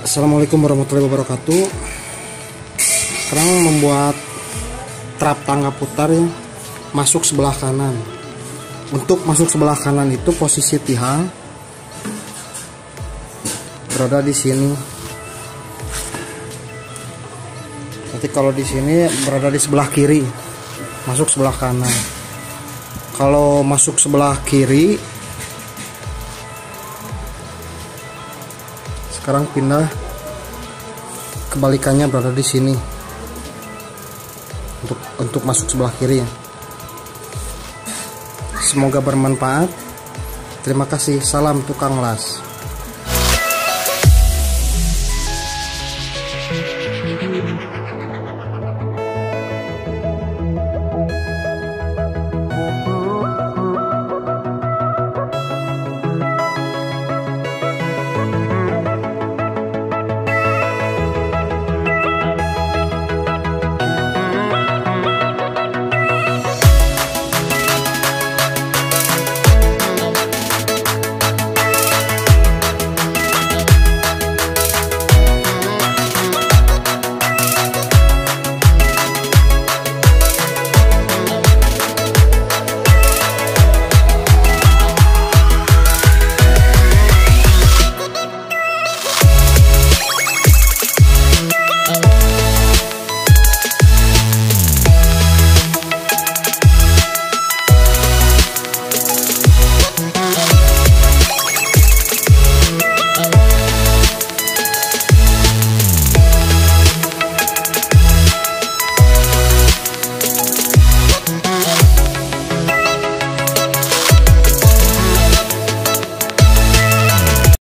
Assalamualaikum warahmatullahi wabarakatuh. Sekarang membuat trap tangga putar yang masuk sebelah kanan. Untuk masuk sebelah kanan itu posisi tihang berada di sini. Nanti kalau di sini berada di sebelah kiri, masuk sebelah kanan. Kalau masuk sebelah kiri, sekarang pindah kebalikannya berada di sini untuk masuk sebelah kiri ya. Semoga bermanfaat. Terima kasih. Salam tukang las.